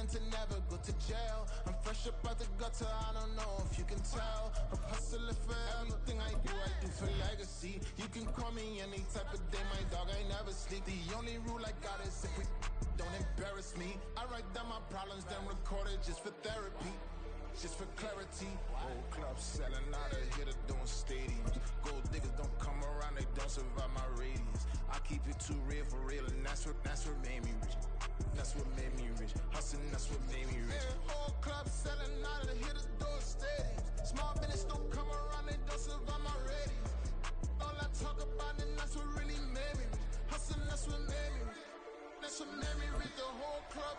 plan to never go to jail. I'm fresh up out the gutter, I don't know if you can tell. I'm hustling for everything I do for legacy. You can call me any type of day, my dog, I never sleep. The only rule I got is if we don't embarrass me. I write down my problems, then record it just for therapy. Just for clarity, whole club selling out of here to doing stadiums. Gold diggers don't come around, they don't survive my radius. I keep it too real for real, and that's what made me rich. That's what made me rich. Hustling, that's what made me rich. Whole club selling out of here to doing stadiums. Small business don't come around, they don't survive my radius. All I talk about, and that's what really made me rich. Hustling, that's what made me rich. That's what made me rich. The whole club.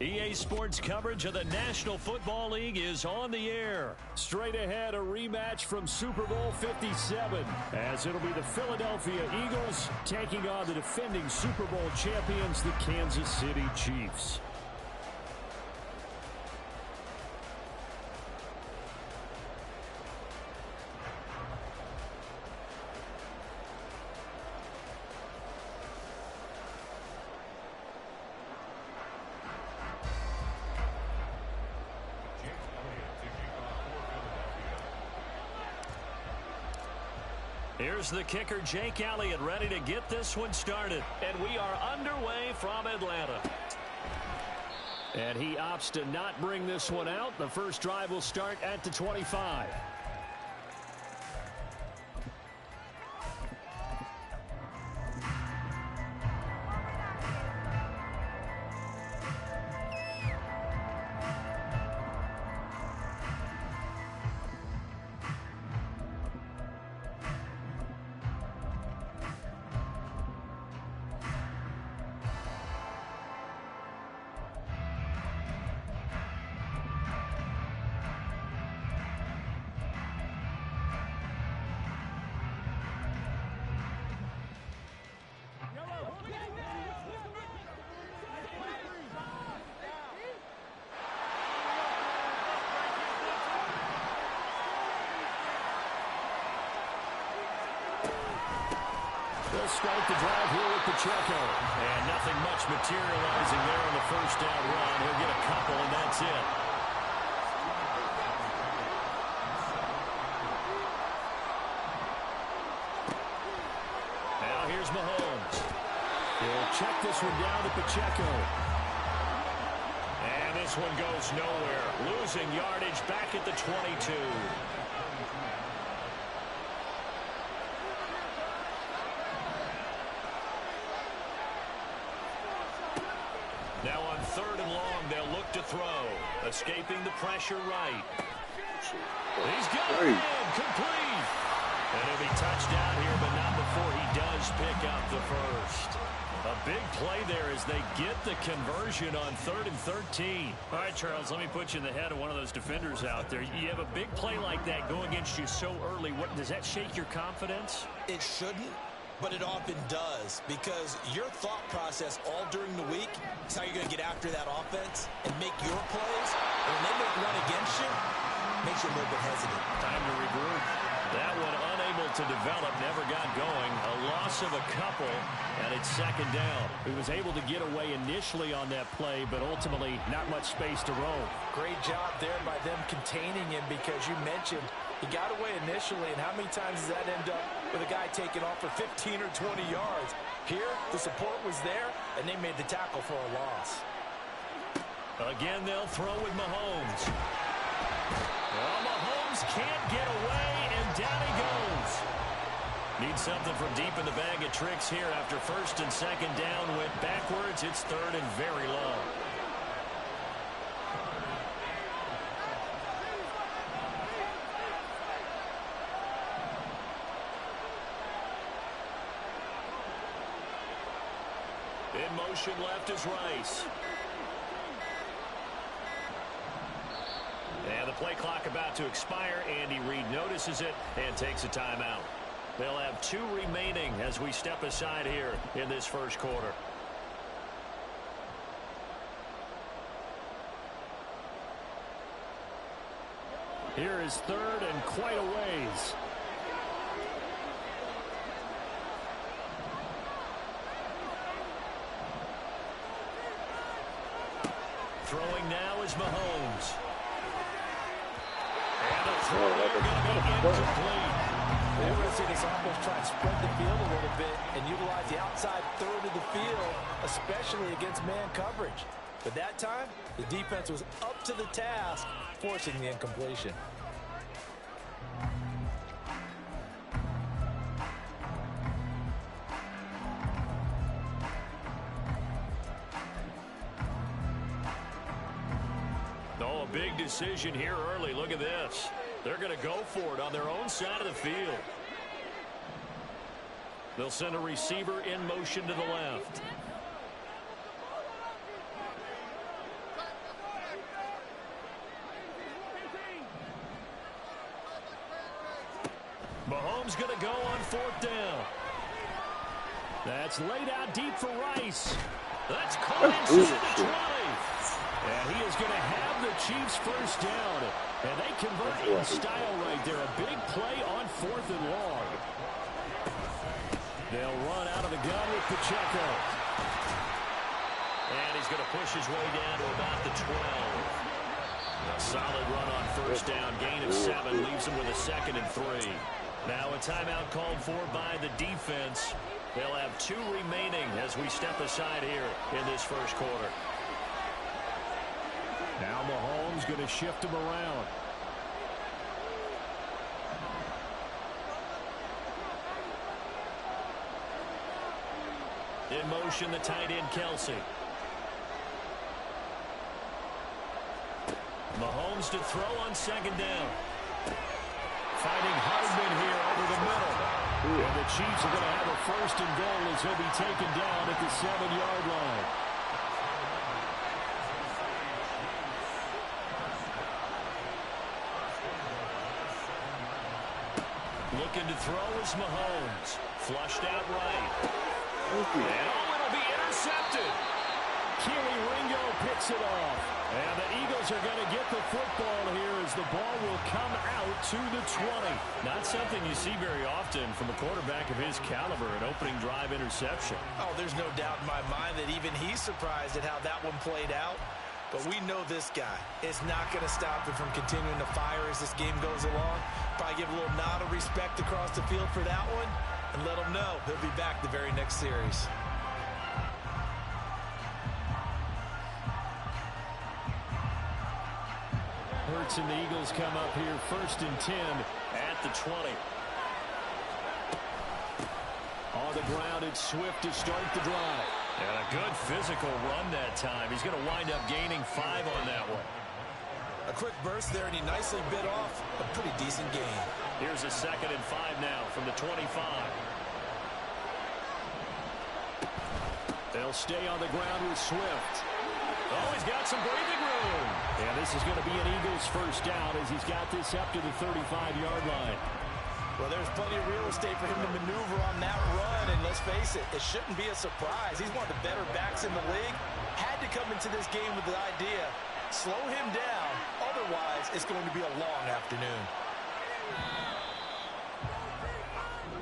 EA Sports coverage of the National Football League is on the air. Straight ahead, a rematch from Super Bowl 57, as it'll be the Philadelphia Eagles taking on the defending Super Bowl champions, the Kansas City Chiefs. Here's the kicker, Jake Elliott, ready to get this one started. And we are underway from Atlanta. And he opts to not bring this one out. The first drive will start at the 25. They'll start the drive here with Pacheco. And nothing much materializing there on the first down run. He'll get a couple, and that's it. Now here's Mahomes. He'll check this one down to Pacheco. And this one goes nowhere. Losing yardage back at the 22. Now on third and long, they'll look to throw. Escaping the pressure right. He's got it in. Complete. And he'll be touched out here, but not before he does pick up the first. A big play there as they get the conversion on 3rd and 13. All right, Charles, let me put you in the head of one of those defenders out there. You have a big play like that go against you so early. What, does that shake your confidence? It shouldn't, but it often does, because your thought process all during the week is how you're going to get after that offense and make your plays. And when they make one against you, it makes you a little bit hesitant. Time to regroup. That one unable to develop, never got going. A loss of a couple, and it's second down. He was able to get away initially on that play, but ultimately not much space to roam. Great job there by them containing him, because you mentioned he got away initially, and how many times does that end up with a guy taking off for 15 or 20 yards? Here, the support was there, and they made the tackle for a loss. Again, they'll throw with Mahomes. Well, Mahomes can't get away, and down he goes. Needs something from deep in the bag of tricks here after first and second down went backwards. It's third and very long. In motion left is Rice. And the play clock about to expire. Andy Reid notices it and takes a timeout. They'll have 2 remaining as we step aside here in this first quarter. Here is third and quite a ways. Throwing now is Mahomes. And a throw going to be incomplete. We're going to see this offense try and spread the field a little bit and utilize the outside third of the field, especially against man coverage. But that time, the defense was up to the task, forcing the incompletion. Oh, a big decision here early. Look at this. They're going to go for it on their own side of the field. They'll send a receiver in motion to the left. Mahomes going to go on fourth down. That's laid out deep for Rice. That's caught inside the 20. And he is going to have the Chiefs first down. And they convert in style right there. A big play on fourth and long. They'll run out of the gun with Pacheco. And he's going to push his way down to about the 12. A solid run on first down. Gain of 7 leaves him with a 2nd and 3. Now a timeout called for by the defense. They'll have 2 remaining as we step aside here in this first quarter. Now Mahomes going to shift him around. In motion, the tight end, Kelsey. Mahomes to throw on 2nd down. Finding Hardman here over the middle. And the Chiefs are going to have a 1st and goal as he'll be taken down at the 7-yard line. Looking to throw is Mahomes. Flushed out right. And it'll be intercepted. Keely Ringo picks it off. And the Eagles are going to get the football here as the ball will come out to the 20. Not something you see very often from a quarterback of his caliber, an opening drive interception. Oh, there's no doubt in my mind that even he's surprised at how that one played out. But we know this guy is not going to stop him from continuing to fire as this game goes along. Probably give a little nod of respect across the field for that one and let him know he'll be back the very next series. Hurts and the Eagles come up here 1st and 10 at the 20. On the ground, it's Swift to start the drive. And a good physical run that time. He's going to wind up gaining 5 on that one. A quick burst there, and he nicely bit off a pretty decent gain. Here's a 2nd and 5 now from the 25. They'll stay on the ground with Swift. Oh, he's got some breathing room. And this is going to be an Eagles first down as he's got this up to the 35-yard line. Well, there's plenty of real estate for him to maneuver on that run, and let's face it, it shouldn't be a surprise. He's one of the better backs in the league. Had to come into this game with the idea, slow him down, otherwise it's going to be a long afternoon.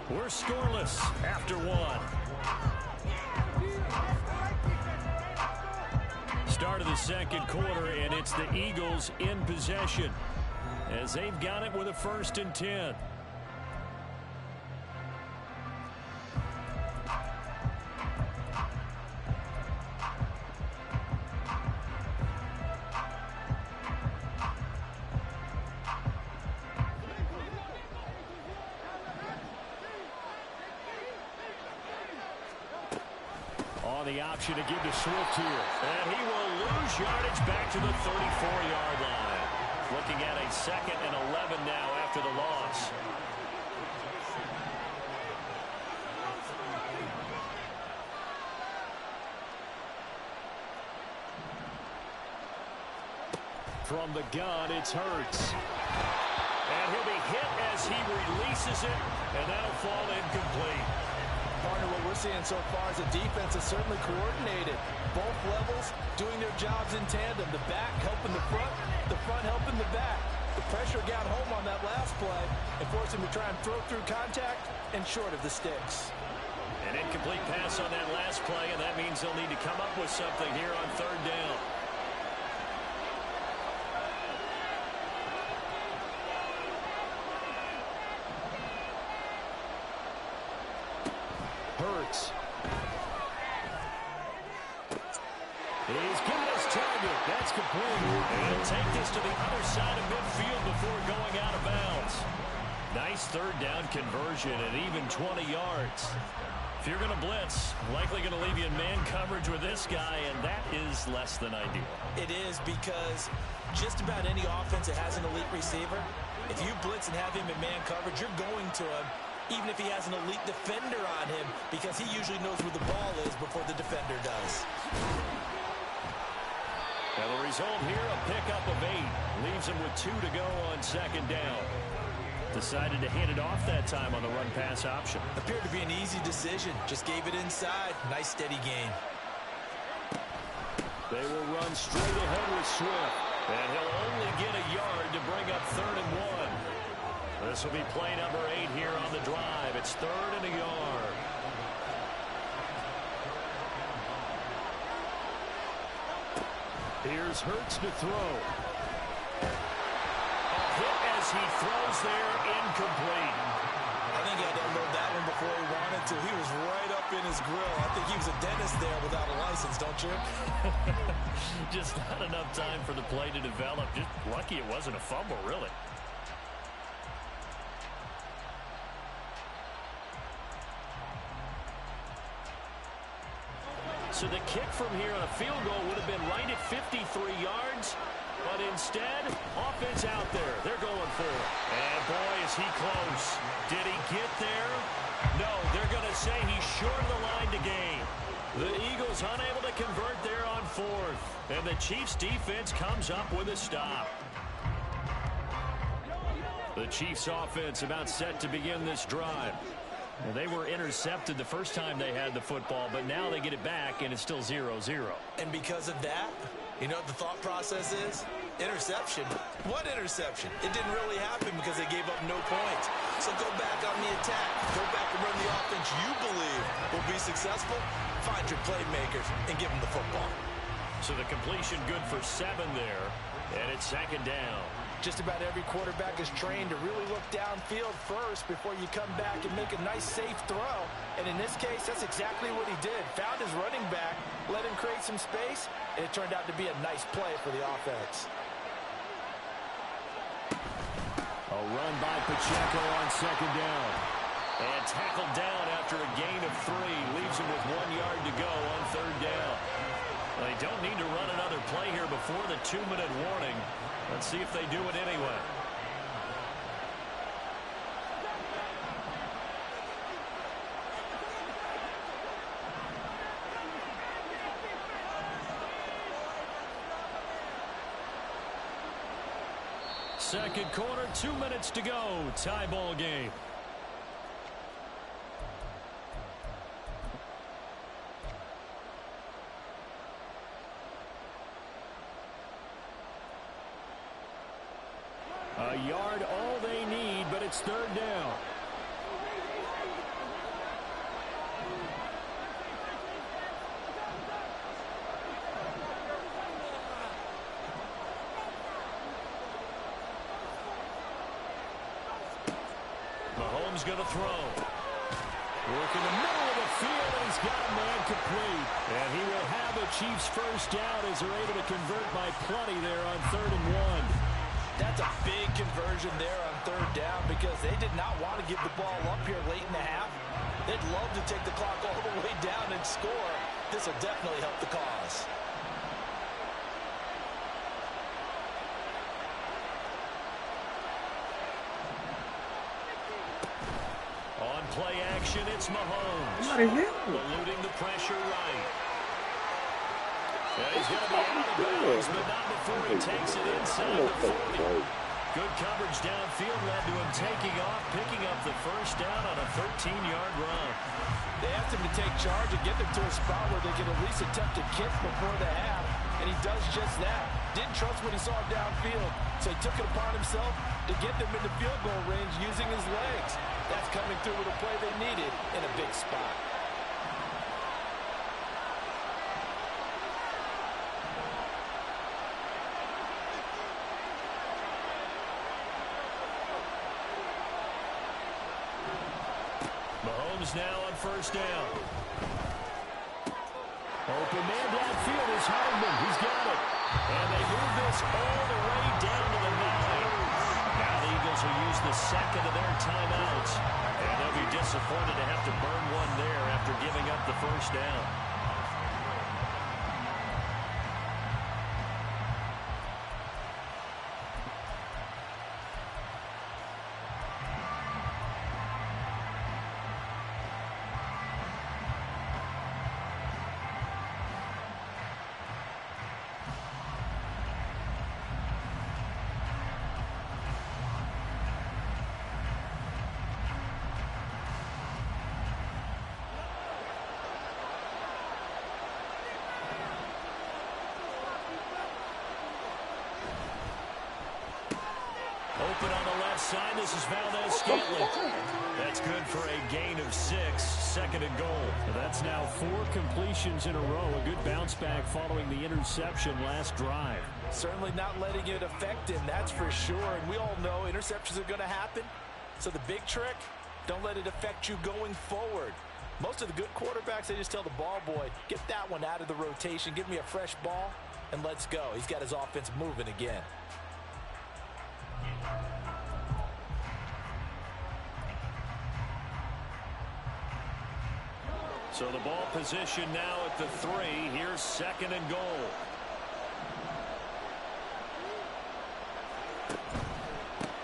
We're scoreless after 1. Start of the 2nd quarter, and it's the Eagles in possession as they've got it with a 1st and 10. The option to give to Swift here. And he will lose yardage back to the 34-yard line. Looking at a 2nd and 11 now after the loss. From the gun, it's Hurts. And he'll be hit as he releases it, and that'll fall incomplete. Partner, what we're seeing so far is the defense is certainly coordinated. Both levels doing their jobs in tandem. The back helping the front helping the back. The pressure got home on that last play and forced him to try and throw through contact and short of the sticks. An incomplete pass on that last play, and that means they'll need to come up with something here on third down. Hurts. He's got his target. That's complete. And he'll take this to the other side of midfield before going out of bounds. Nice third down conversion at even 20 yards. If you're going to blitz, likely going to leave you in man coverage with this guy, and that is less than ideal. It is, because just about any offense that has an elite receiver, if you blitz and have him in man coverage, you're going to him, even if he has an elite defender on him, because he usually knows where the ball is before the defender does. Now the result here, a pickup of 8. Leaves him with 2 to go on second down. Decided to hand it off that time on the run-pass option. Appeared to be an easy decision. Just gave it inside. Nice steady gain. They will run straight ahead with Swift. And he'll only get a yard to bring up 3rd and 1. This will be play number 8 here on the drive. It's 3rd and a yard. Here's Hurts to throw. As he throws there, incomplete. I think he had to unload that one before he wanted to. He was right up in his grill. I think he was a dentist there without a license, don't you? Just not enough time for the play to develop. Just lucky it wasn't a fumble, really. So the kick from here on a field goal would have been right at 53 yards. But instead, offense out there. They're going for it. And boy, is he close. Did he get there? No, they're going to say he's short of the line to gain. The Eagles unable to convert there on 4th. And the Chiefs defense comes up with a stop. The Chiefs offense about set to begin this drive. Well, they were intercepted the first time they had the football, but now they get it back, and it's still 0-0. And because of that, you know what the thought process is? Interception. What interception? It didn't really happen because they gave up no points. So go back on the attack. Go back and run the offense you believe will be successful. Find your playmakers and give them the football. So the completion good for 7 there, and it's 2nd down. Just about every quarterback is trained to really look downfield first before you come back and make a nice, safe throw. And in this case, that's exactly what he did. Found his running back, let him create some space, and it turned out to be a nice play for the offense. A run by Pacheco on 2nd down. And tackled down after a gain of 3. Leaves him with 1 yard to go on 3rd down. They don't need to run another play here before the 2-minute warning. Let's see if they do it anyway. Second quarter, 2 minutes to go. Tie ball game. A yard, all they need, but it's 3rd down. Mahomes going to throw. Work in the middle of the field, and he's got a man complete. And he will have a Chiefs first down as they're able to convert by plenty there on 3rd and 1. That's a big conversion there on 3rd down because they did not want to give the ball up here late in the half. They'd love to take the clock all the way down and score. This will definitely help the cause. On play action, it's Mahomes. Eluding the pressure right. Yeah, he's going to be out of bounds, but not before he takes it inside the 40. Good coverage downfield led to him taking off, picking up the first down on a 13-yard run. They asked him to take charge and get them to a spot where they can at least attempt to kick before the half, and he does just that. Didn't trust what he saw downfield, so he took it upon himself to get them into field goal range using his legs. That's coming through with a play they needed in a big spot. Mahomes now on first down. Open man downfield is Hardman. He's got it. And they move this all the way down to the 9. Now the Eagles will use the second of their timeouts. And they'll be disappointed to have to burn one there after giving up the first down. Open on the left side. This is Valdez-Scantling. That's good for a gain of 6. Second and goal. That's now 4 completions in a row. A good bounce back following the interception last drive. Certainly not letting it affect him, that's for sure. And we all know interceptions are going to happen. So the big trick, don't let it affect you going forward. Most of the good quarterbacks, they just tell the ball boy, get that one out of the rotation, give me a fresh ball, and let's go. He's got his offense moving again. So the ball position now at the 3. Here's second and goal.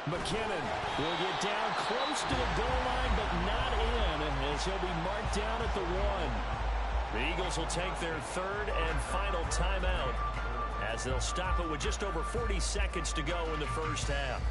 McKinnon will get down close to the goal line, but not in, as he'll be marked down at the 1. The Eagles will take their third and final timeout, as they'll stop it with just over 40 seconds to go in the first half.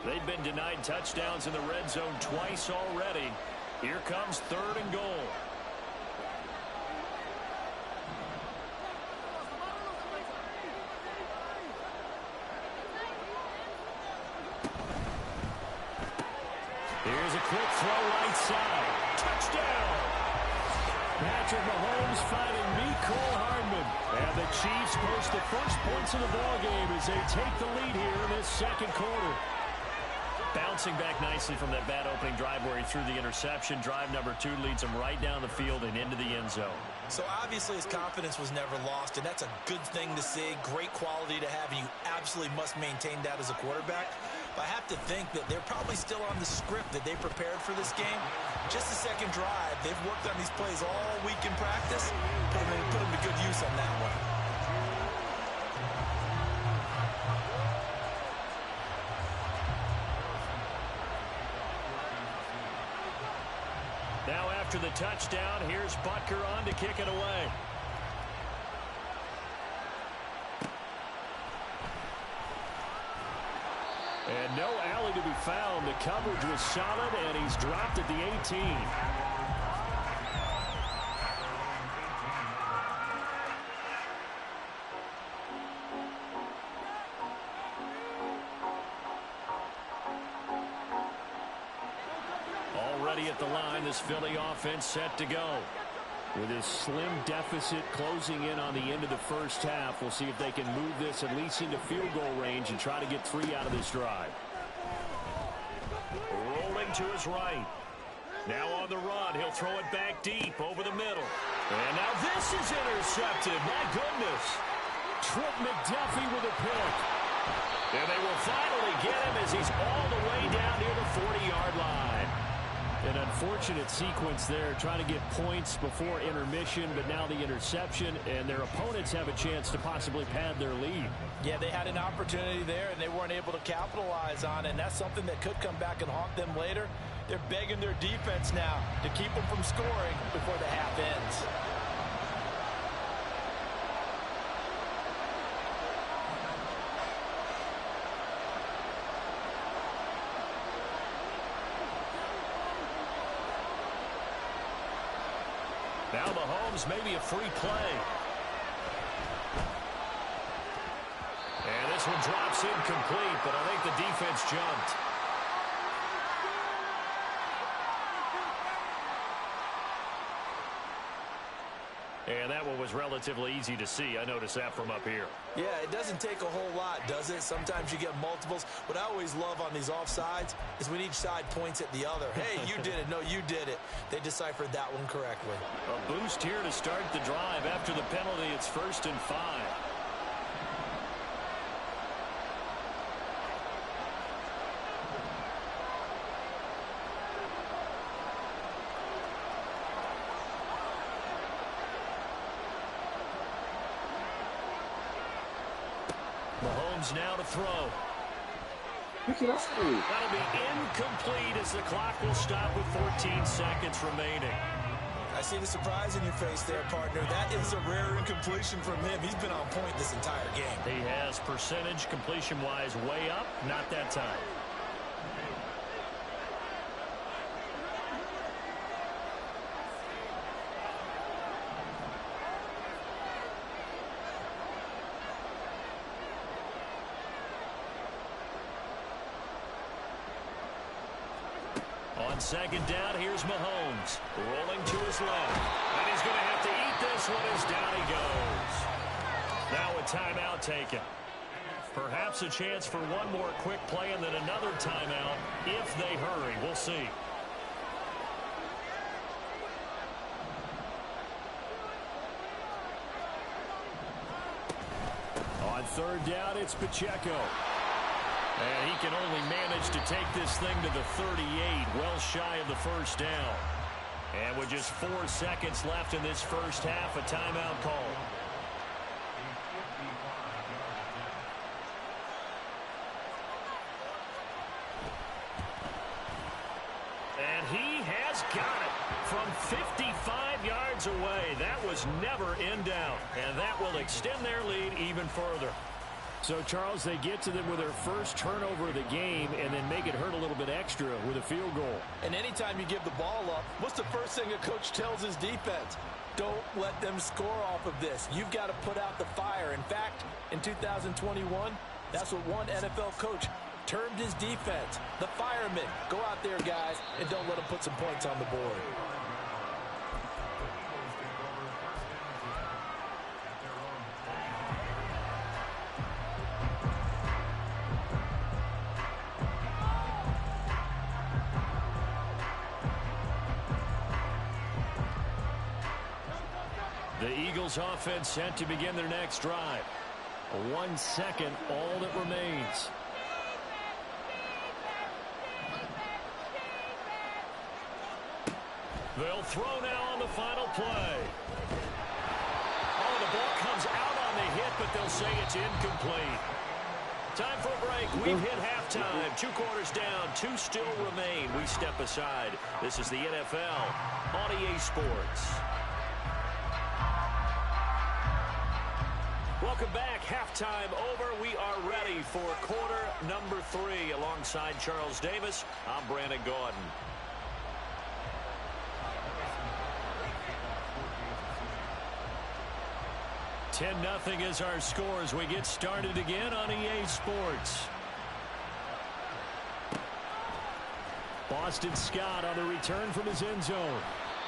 They've been denied touchdowns in the red zone twice already. Here comes third and goal. Here's a quick throw right side. Touchdown! Patrick Mahomes finding Mecole Hardman. And the Chiefs post the first points of the ballgame as they take the lead here in this second quarter. Bouncing back nicely from that bad opening drive where he threw the interception. Drive number 2 leads him right down the field and into the end zone. So obviously his confidence was never lost, and that's a good thing to see. Great quality to have, and you absolutely must maintain that as a quarterback. But I have to think that they're probably still on the script that they prepared for this game. Just the second drive, they've worked on these plays all week in practice. Put them to good use on that one. Now after the touchdown, here's Butker on to kick it away. And no alley to be found. The coverage was solid, and he's dropped at the 18. Already at the line, this Philly offense set to go. With his slim deficit closing in on the end of the first half, we'll see if they can move this at least into field goal range and try to get 3 out of this drive. Rolling to his right. Now on the run, he'll throw it back deep over the middle. And now this is intercepted. My goodness. Trip McDuffie with a pick. And they will finally get him as he's all the way down near the 40-yard line. An unfortunate sequence there, trying to get points before intermission, but now the interception, and their opponents have a chance to possibly pad their lead. Yeah, they had an opportunity there, and they weren't able to capitalize on it, and that's something that could come back and haunt them later. They're begging their defense now to keep them from scoring before the half ends. Now Mahomes, maybe a free play. And this one drops incomplete, but I think the defense jumped. And that one was relatively easy to see. I noticed that from up here. Yeah, it doesn't take a whole lot, does it? Sometimes you get multiples. What I always love on these offsides is when each side points at the other. Hey, you did it. No, you did it. They deciphered that one correctly. A boost here to start the drive. After the penalty, it's 1st and 5. Mahomes now to throw. That'll be incomplete as the clock will stop with 14 seconds remaining. I see the surprise in your face there, partner. That is a rare incompletion from him. He's been on point this entire game. He has percentage completion-wise way up, not that time. On second down, here's Mahomes. Rolling to his left. And he's going to have to eat this one as down he goes. Now a timeout taken. Perhaps a chance for one more quick play and then another timeout if they hurry. We'll see. On third down, it's Pacheco. And he can only manage to take this thing to the 38, well shy of the first down. And with just 4 seconds left in this first half, a timeout call. And he has got it from 55 yards away. That was never in doubt. And that will extend their lead even further. So, Charles, they get to them with their first turnover of the game and then make it hurt a little bit extra with a field goal. And anytime you give the ball up, what's the first thing a coach tells his defense? Don't let them score off of this. You've got to put out the fire. In fact, in 2021, that's what one NFL coach termed his defense. The firemen. Go out there, guys, and don't let them put some points on the board. The Eagles offense set to begin their next drive. 1 second, all that remains. They'll throw now on the final play. Oh, the ball comes out on the hit, but they'll say it's incomplete. Time for a break. We've hit halftime. 2 quarters down. 2 still remain. We step aside. This is the NFL on EA Sports. Welcome back. Halftime over. We are ready for quarter number 3. Alongside Charles Davis, I'm Brandon Gordon. $10-0 is our score as we get started again on EA Sports. Boston Scott on the return from his end zone.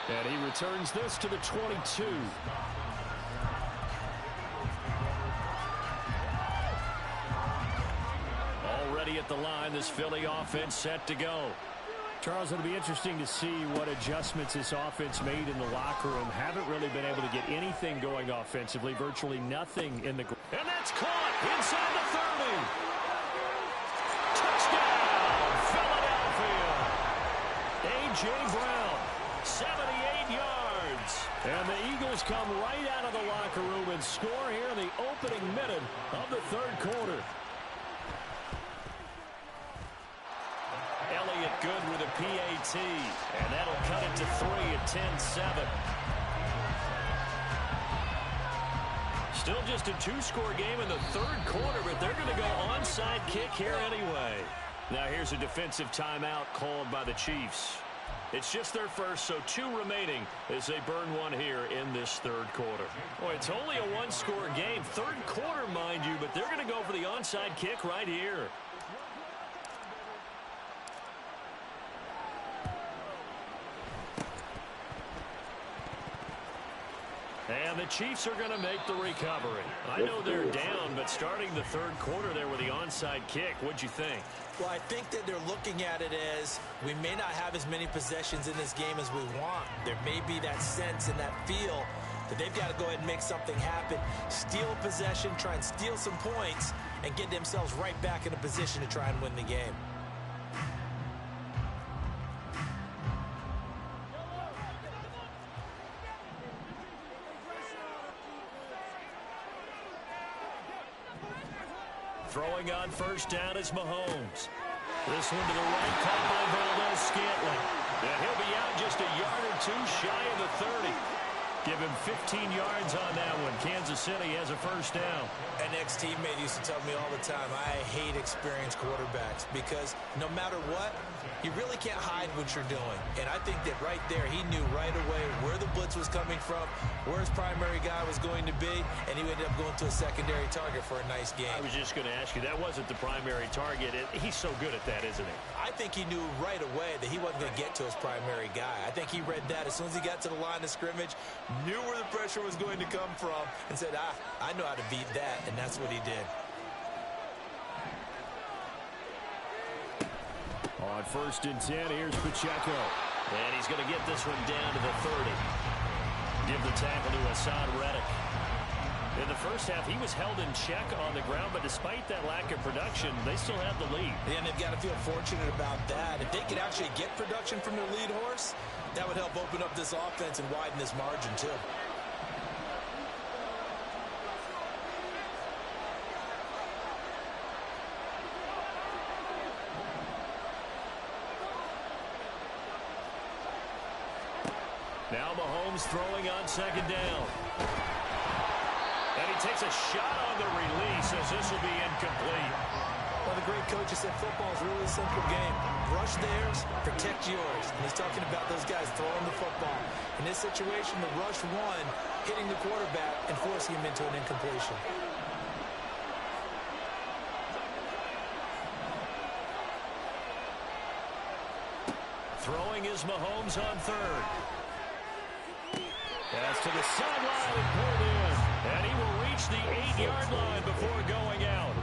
And he returns this to the 22. Already at the line, this Philly offense set to go. Charles, it'll be interesting to see what adjustments this offense made in the locker room. Haven't really been able to get anything going offensively. Virtually nothing in the... And that's caught inside the 30. Touchdown, Philadelphia. A.J. Brown, 78 yards. And the Eagles come right out of the locker room and score here in the opening minute of the third quarter. Elliott good with a PAT, and that'll cut it to 3 at 10-7. Still just a 2-score game in the third quarter, but they're going to go onside kick here anyway. Now here's a defensive timeout called by the Chiefs. It's just their first, so 2 remaining as they burn one here in this third quarter. Boy, it's only a one-score game. Third quarter, mind you, but they're going to go for the onside kick right here. And the Chiefs are going to make the recovery. I know they're down, but starting the third quarter there with the onside kick, what'd you think? Well, I think that they're looking at it as we may not have as many possessions in this game as we want. There may be that sense and that feel that they've got to go ahead and make something happen, steal a possession, try and steal some points, and get themselves right back in a position to try and win the game. Throwing on first down is Mahomes. This one to the right, caught by Valdez-Scantling. And he'll be out just a yard or 2 shy of the 30. Give him 15 yards on that one. Kansas City has a first down. An ex-teammate used to tell me all the time, I hate experienced quarterbacks because no matter what, you really can't hide what you're doing. And I think that right there, he knew right away where the blitz was coming from, where his primary guy was going to be, and he ended up going to a secondary target for a nice game. I was just going to ask you, that wasn't the primary target. He's so good at that, isn't he? I think he knew right away that he wasn't going to get to his primary guy. I think he read that as soon as he got to the line of scrimmage, knew where the pressure was going to come from, and said, I know how to beat that, and that's what he did. On first and 10, here's Pacheco. And he's going to get this one down to the 30. Give the tackle to Hassan Reddick. In the first half, he was held in check on the ground, but despite that lack of production, they still have the lead. And they've got to feel fortunate about that. If they could actually get production from their lead horse, that would help open up this offense and widen this margin, too. Now Mahomes throwing on second down. And he takes a shot on the release as this will be incomplete. Well, the great coach has said football is really a simple game. Rush theirs, protect yours. And he's talking about those guys throwing the football. In this situation, the rush one, hitting the quarterback and forcing him into an incompletion. Throwing is Mahomes on third. Pass to the sideline and pulled in. And he will reach the 8-yard line before going out.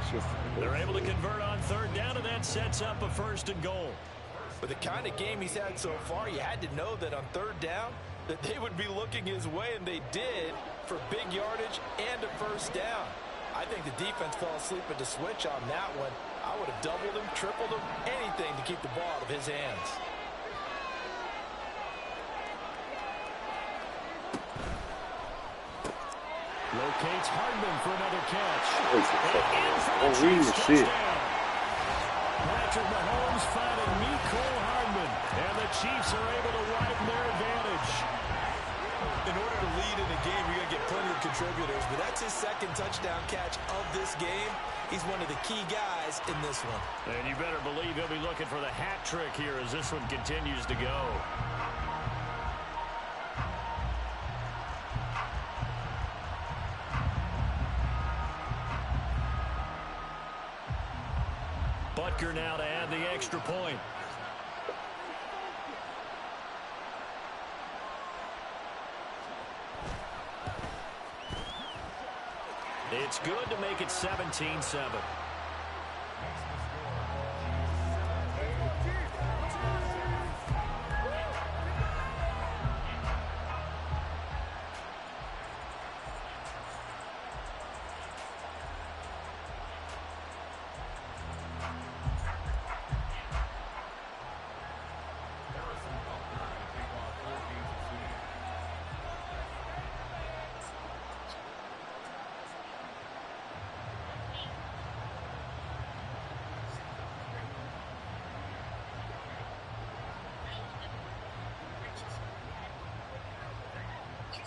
They're able to convert on third down, and that sets up a first and goal. With the kind of game he's had so far, you had to know that on third down that they would be looking his way, and they did for big yardage and a first down. I think the defense fell asleep at the switch on that one. I would have doubled him, tripled him, anything to keep the ball out of his hands. Locates Hardman for another catch. Patrick Mahomes finding Mecole Hardman, and the Chiefs are able to widen their advantage. In order to lead in a game, you're going to get plenty of contributors, but that's his second touchdown catch of this game. He's one of the key guys in this one. And you better believe he'll be looking for the hat trick here as this one continues to go. Butker now to add the extra point. It's good to make it 17-7.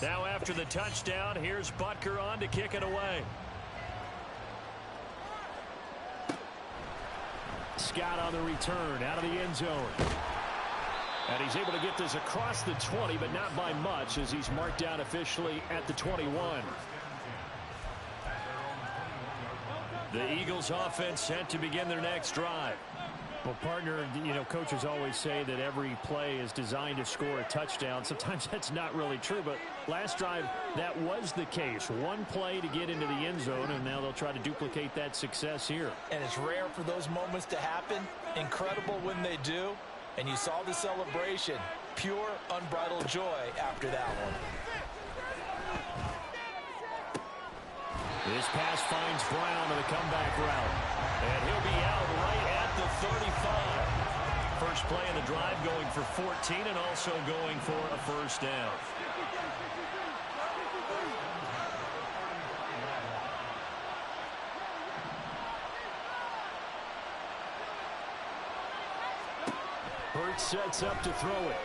Now after the touchdown, here's Butker on to kick it away. Scott on the return out of the end zone. And he's able to get this across the 20, but not by much, as he's marked down officially at the 21. The Eagles offense set to begin their next drive. Well, partner, you know, coaches always say that every play is designed to score a touchdown. Sometimes that's not really true, but last drive, that was the case. One play to get into the end zone, and now they'll try to duplicate that success here. And it's rare for those moments to happen. Incredible when they do. And you saw the celebration. Pure, unbridled joy after that one. This pass finds Brown on the comeback route. And he'll be out right at the 35. First play of the drive going for 14 and also going for a first down. Hurts sets up to throw it.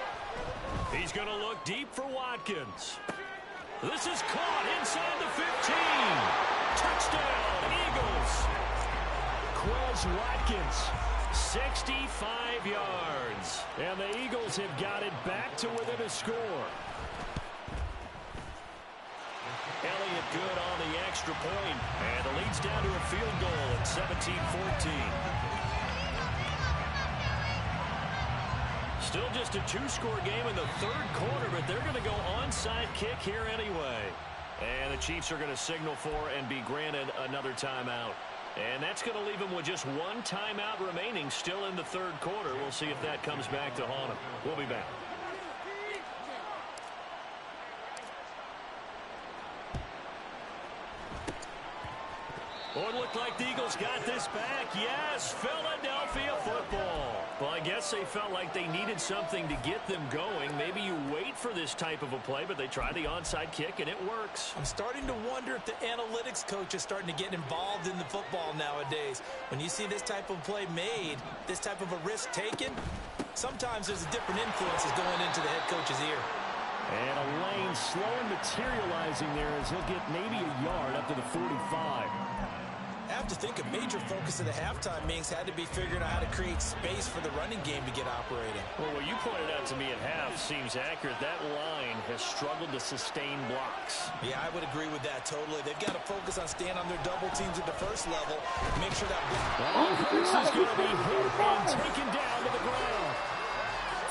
He's going to look deep for Watkins. This is caught inside the 15. Touchdown, Eagles. Quez Watkins, 65 yards. And the Eagles have got it back to within a score. Elliott good on the extra point. And the lead's down to a field goal at 17-14. Still just a two-score game in the third quarter, but they're going to go onside kick here anyway. And the Chiefs are going to signal for and be granted another timeout. And that's going to leave them with just one timeout remaining still in the third quarter. We'll see if that comes back to haunt them. We'll be back. Oh, it looked like the Eagles got this back. Yes, Philadelphia football. Well, I guess they felt like they needed something to get them going. Maybe you wait for this type of a play, but they try the onside kick, and it works. I'm starting to wonder if the analytics coach is starting to get involved in the football nowadays. When you see this type of play made, this type of a risk taken, sometimes there's a different influences going into the head coach's ear. And a lane slow and materializing there as he'll get maybe a yard up to the 45. I have to think a major focus of the halftime meetings had to be figuring out how to create space for the running game to get operating. Well, what you pointed out to me at half seems accurate. That line has struggled to sustain blocks. Yeah, I would agree with that totally. They've got to focus on staying on their double teams at the first level. Make sure that... This is going to be hit and taken down to the ground.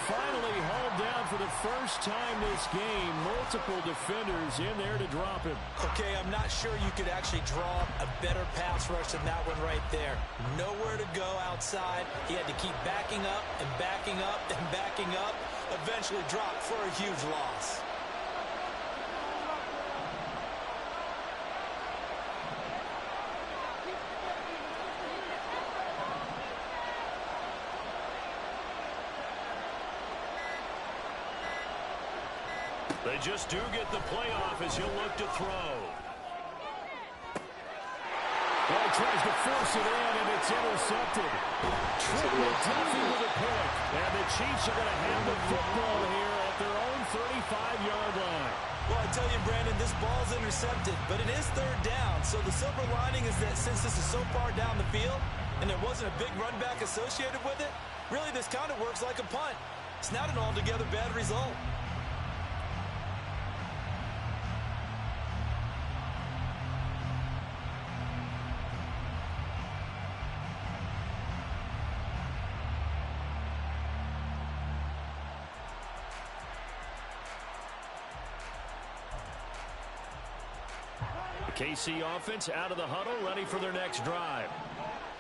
Finally hauled down for the first time this game. Multiple defenders in there to drop him. Okay, I'm not sure you could actually draw a better pass rush than that one right there. Nowhere to go outside. He had to keep backing up and backing up and backing up. Eventually dropped for a huge loss. They just do get the playoff as he'll look to throw. Well, he tries to force it in, and it's intercepted. Triple Duffy with a pick. And the Chiefs are going to have the football here at their own 35-yard line. Well, I tell you, Brandon, this ball's intercepted, but it is third down. So the silver lining is that since this is so far down the field and there wasn't a big run back associated with it, really this kind of works like a punt. It's not an altogether bad result. KC offense out of the huddle, ready for their next drive.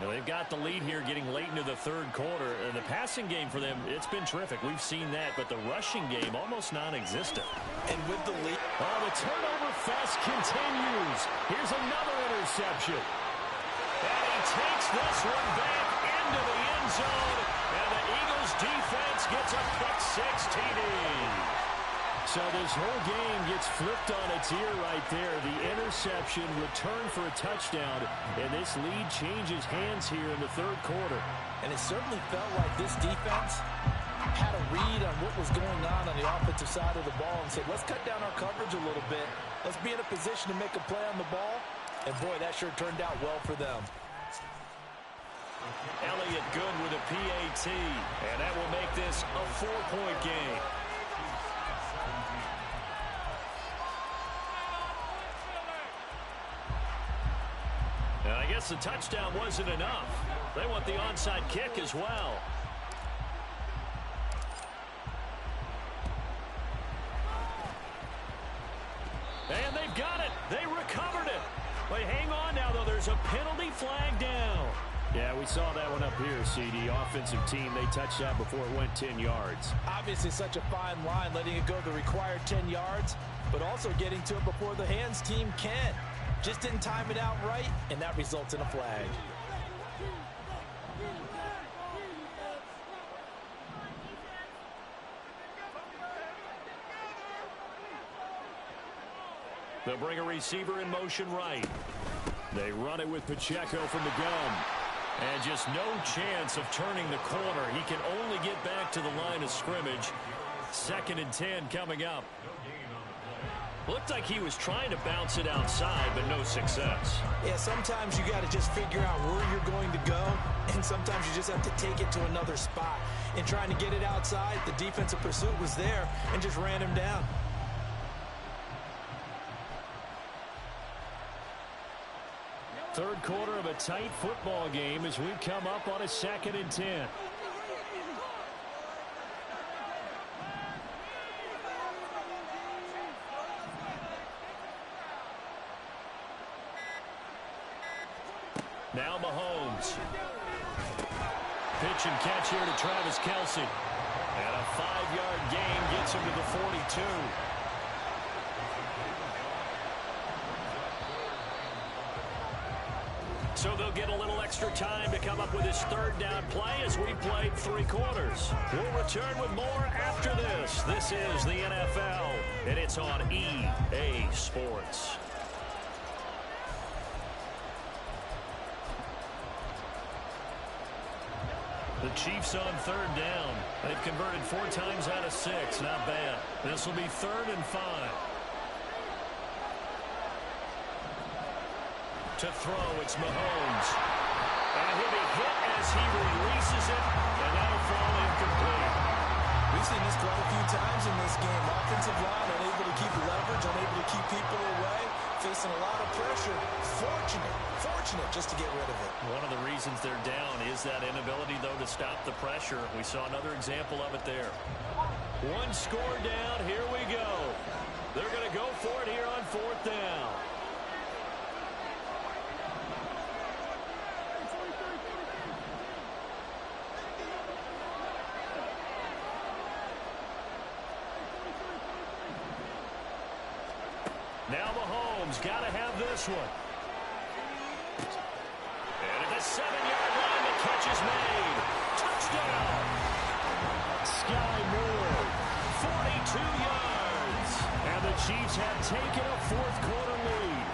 Now they've got the lead here getting late into the third quarter. And the passing game for them, it's been terrific. We've seen that, but the rushing game almost non-existent. And with the lead... Oh, the turnover fest continues. Here's another interception. And he takes this one back into the end zone. And the Eagles defense gets a pick six TD. So this whole game gets flipped on its ear right there. The interception, return for a touchdown, and this lead changes hands here in the third quarter. And it certainly felt like this defense had a read on what was going on the offensive side of the ball and said, let's cut down our coverage a little bit. Let's be in a position to make a play on the ball. And, boy, that sure turned out well for them. Elliott good with a PAT, and that will make this a 4-point game. And I guess the touchdown wasn't enough. They want the onside kick as well. And they've got it. They recovered it. But hang on now, though. There's a penalty flag down. Yeah, we saw that one up here, CD. Offensive team, they touched that before it went 10 yards. Obviously such a fine line, letting it go the required 10 yards, but also getting to it before the hands team can. Just didn't time it out right, and that results in a flag. They'll bring a receiver in motion right. They run it with Pacheco from the gun. And just no chance of turning the corner. He can only get back to the line of scrimmage. 2nd and 10 coming up. Looked like he was trying to bounce it outside, but no success. Yeah, sometimes you got to just figure out where you're going to go, and sometimes you just have to take it to another spot. In trying to get it outside, the defensive pursuit was there and just ran him down. Third quarter of a tight football game as we come up on a 2nd and 10. Now Mahomes. Pitch and catch here to Travis Kelce. And a 5-yard gain gets him to the 42. So they'll get a little extra time to come up with his 3rd down play as we played 3 quarters. We'll return with more after this. This is the NFL, and it's on EA Sports. The Chiefs on 3rd down. They've converted 4 times out of 6. Not bad. This will be 3rd and 5. To throw, it's Mahomes. And he'll be hit as he releases it, and that'll fall incomplete. We've seen this quite a few times in this game. Offensive line unable to keep leverage, unable to keep people away, facing a lot of pressure. Fortunate just to get rid of it. One of the reasons they're down is that inability, though, to stop the pressure. We saw another example of it there. 1 score down. Here we go. They're going to go for it here on 4th down. Now Mahomes got to have this one. And at the 7-yard line, the catch is made. Touchdown. Sky Moore. 42 yards. And the Chiefs have taken a 4th quarter lead.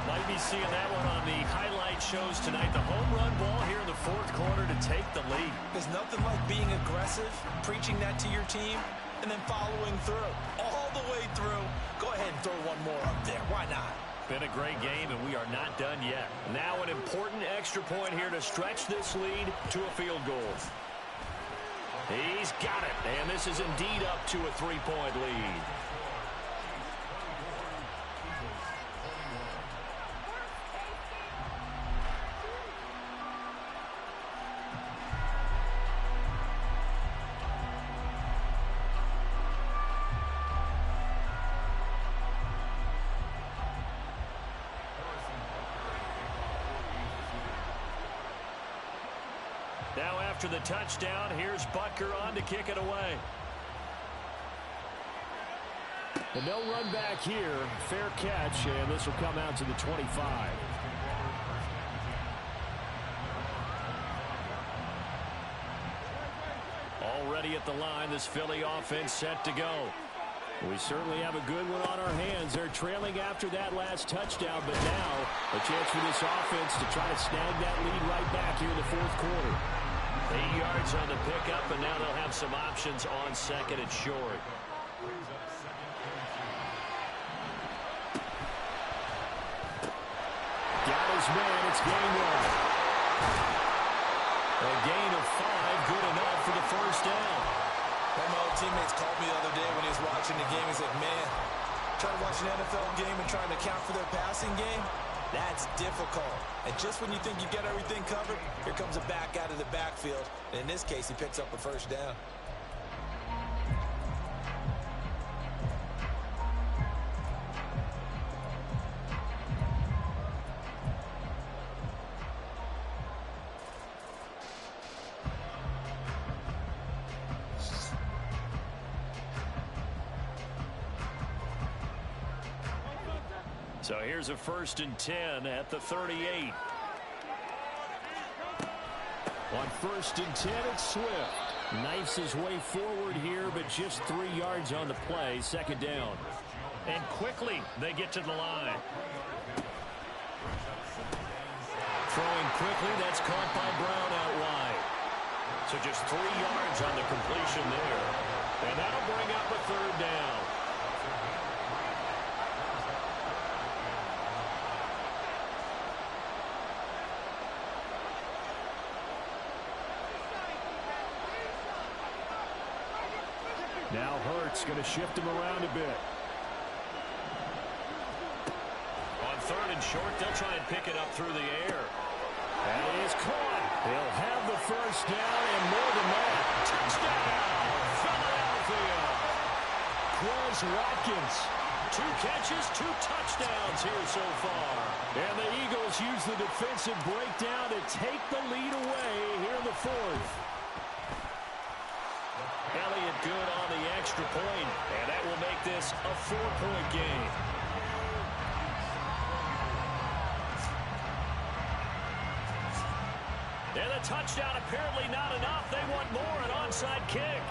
Might be seeing that one on the highlight shows tonight. The home run ball here in the 4th quarter to take the lead. There's nothing like being aggressive, preaching that to your team, and then following through. All the way through. Go ahead and throw one more up there. Why not? Been a great game, and we are not done yet. Now an important extra point here to stretch this lead to a field goal. He's got it, and this is indeed up to a 3-point lead. Now after the touchdown, here's Butker on to kick it away. And no run back here. Fair catch, and this will come out to the 25. Already at the line, this Philly offense set to go. We certainly have a good one on our hands. They're trailing after that last touchdown, but now a chance for this offense to try to snag that lead right back here in the 4th quarter. 8 yards on the pickup, and now they'll have some options on 2nd and short. Got his man. It's game 1. A gain of 5, good enough for the first down. One of my old teammates called me the other day when he was watching the game. He's like, man, trying to watch an NFL game and trying to account for their passing game, that's difficult. And just when you think you get everything covered, here comes a back out of the backfield. And in this case, he picks up a first down. So here's a 1st and 10 at the 38. On 1st and 10, it's Swift. Knifes his way forward here, but just 3 yards on the play. 2nd down. And quickly, they get to the line. Throwing quickly, that's caught by Brown out wide. So just 3 yards on the completion there. And that'll bring up a 3rd down. Now Hurts going to shift him around a bit. On 3rd and short, they'll try and pick it up through the air. And it is caught. They'll have the first down and more than that. Touchdown, Philadelphia. Quez Watkins. 2 catches, 2 touchdowns here so far. And the Eagles use the defensive breakdown to take the lead away here in the 4th. Elliott good on the extra point, and that will make this a 4-point game. And the touchdown apparently not enough. They want more, an onside kick.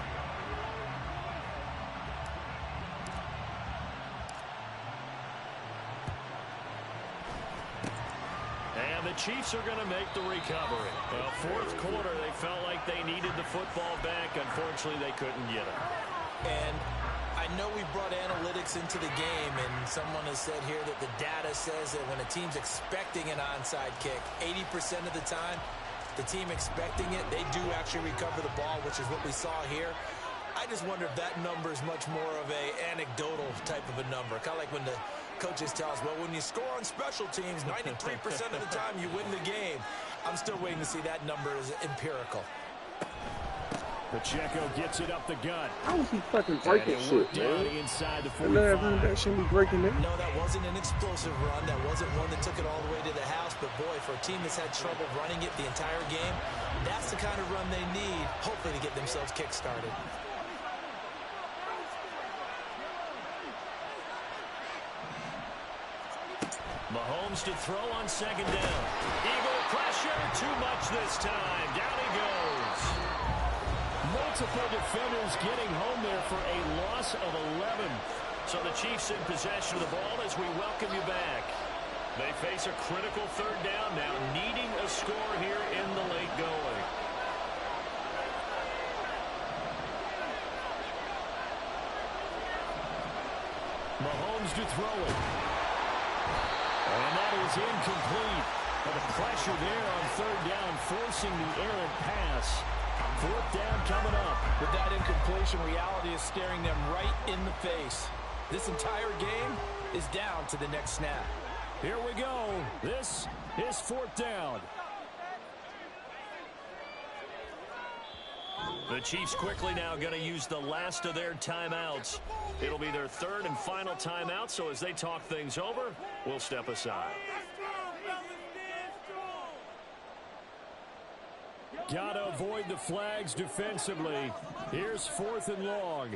And the Chiefs are going to make the recovery. Well, 4th quarter, they felt like they needed the football back. Unfortunately, they couldn't get it. And I know we brought analytics into the game, and someone has said here that the data says that when a team's expecting an onside kick, 80% of the time, the team expecting it, they do actually recover the ball, which is what we saw here. I just wonder if that number is much more of a anecdotal type of a number. Kind of like when the coaches tell us, well, when you score on special teams, 93% of the time you win the game. I'm still waiting to see that number is empirical. Pacheco gets it up the gut. How was he fucking breaking shit, man? Inside the 45. I know that running back shouldn't be breaking it. No, that wasn't an explosive run. That wasn't one that took it all the way to the house. But, boy, for a team that's had trouble running it the entire game, that's the kind of run they need, hopefully, to get themselves kick-started. Mahomes to throw on 2nd down. Eagle pressure, too much this time. Down he goes. Multiple defenders getting home there for a loss of 11. So the Chiefs in possession of the ball as we welcome you back. They face a critical 3rd down now, needing a score here in the late going. Mahomes to throw it. And that is incomplete. But the pressure there on 3rd down, forcing the errant pass. 4th down coming up. With that incompletion, reality is staring them right in the face. This entire game is down to the next snap. Here we go. This is 4th down. The Chiefs quickly now going to use the last of their timeouts. It'll be their 3rd and final timeout, so as they talk things over, we'll step aside. Gotta avoid the flags defensively. Here's 4th and long.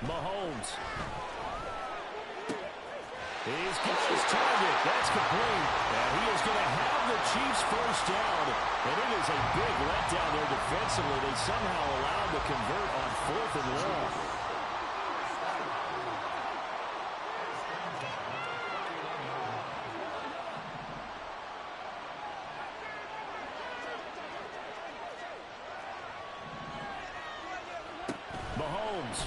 Mahomes. He's got his target. That's complete. And he is going to have the Chiefs first down. And it is a big letdown there defensively. They somehow allowed to convert on 4th and long. Mahomes.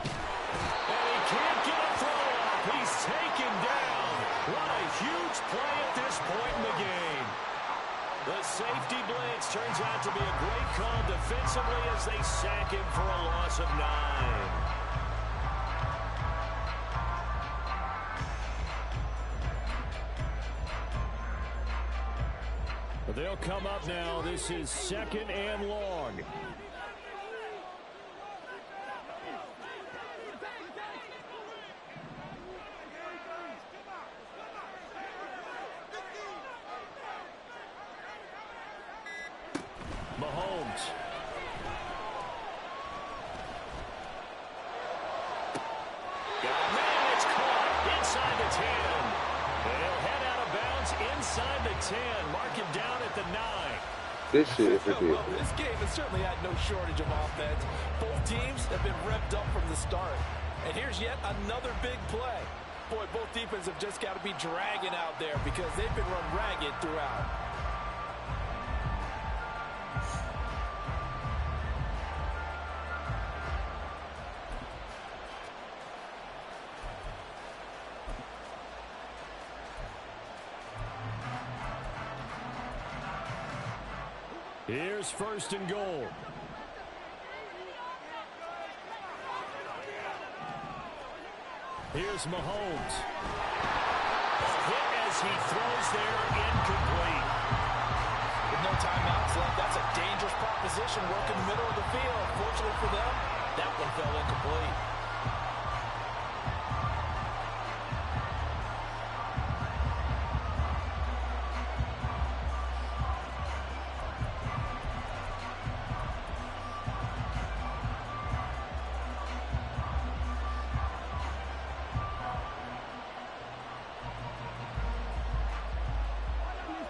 And he can't get a throw off. He's taken down. What a huge play at this point in the game. The safety blitz turns out to be a great call defensively as they sack him for a loss of 9. They'll come up now. This is 2nd and long. Mahomes. It's caught inside the 10. They'll head out of bounds inside the 10. Mark him down at the 9. This shit is ridiculous. Well, this game has certainly had no shortage of offense. Both teams have been revved up from the start. And here's yet another big play. Boy, both defenses have just got to be dragging out there because they've been run ragged throughout. Here's 1st and goal. Here's Mahomes. Hit as he throws there, incomplete. With no timeouts left, that's a dangerous proposition working the middle of the field. Fortunately for them, that one fell incomplete.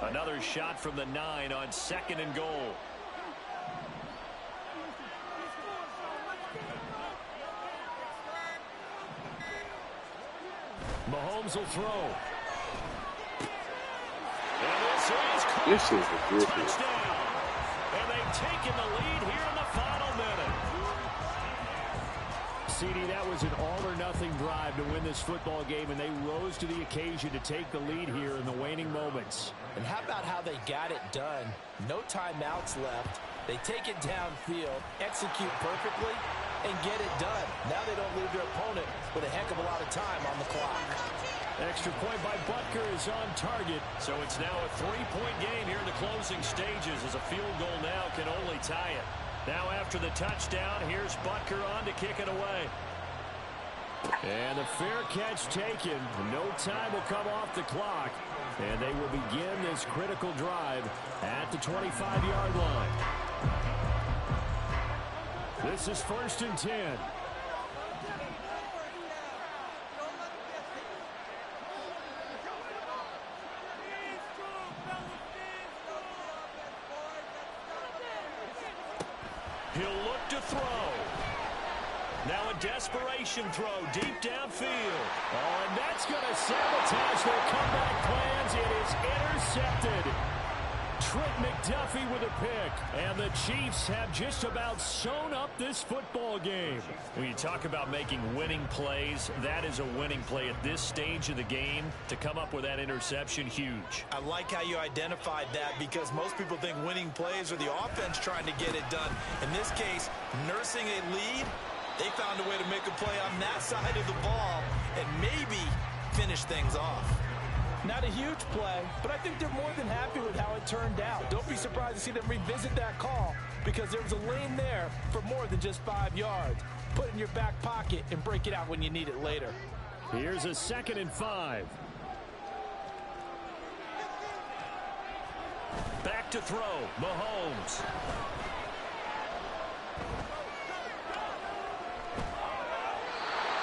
Another shot from the 9 on 2nd and goal. Mahomes will throw. And This is ridiculous. touchdown. And they've taken the lead here in the final minute. CD, that was an all-or-nothing drive to win this football game, and they rose to the occasion to take the lead here in the waning moments. And how about how they got it done? No timeouts left. They take it downfield, execute perfectly, and get it done. Now they don't leave their opponent with a heck of a lot of time on the clock. Extra point by Butker is on target. So it's now a 3-point game here in the closing stages as a field goal now can only tie it. Now after the touchdown, here's Butker on to kick it away. And a fair catch taken. No time will come off the clock. And they will begin this critical drive at the 25-yard line. This is 1st and 10. He'll look to throw. Now a desperation throw deep downfield. Oh, and that's going to sabotage their comeback plans. It is intercepted. Trent McDuffie with a pick. And the Chiefs have just about sewn up this football game. When you talk about making winning plays, that is a winning play at this stage of the game. To come up with that interception, huge. I like how you identified that because most people think winning plays are the offense trying to get it done. In this case, nursing a lead, they found a way to make a play on that side of the ball and maybe finish things off. Not a huge play, but I think they're more than happy with how it turned out. Don't be surprised to see them revisit that call because there was a lane there for more than just 5 yards. Put it in your back pocket and break it out when you need it later. Here's a 2nd and 5. Back to throw, Mahomes.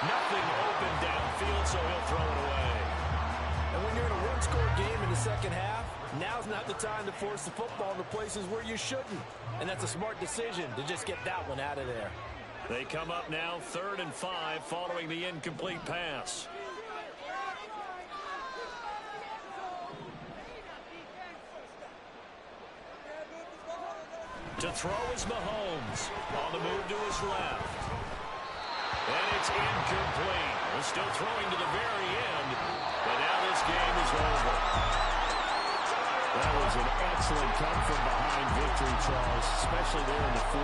Nothing open downfield, so he'll throw it away. And when you're in a one-score game in the second half, now's not the time to force the football to places where you shouldn't. And that's a smart decision to just get that one out of there. They come up now 3rd and 5 following the incomplete pass. To throw is Mahomes. On the move to his left. It's incomplete. They're still throwing to the very end, but now this game is over. That was an excellent come-from-behind victory, Charles, especially there in the fourth.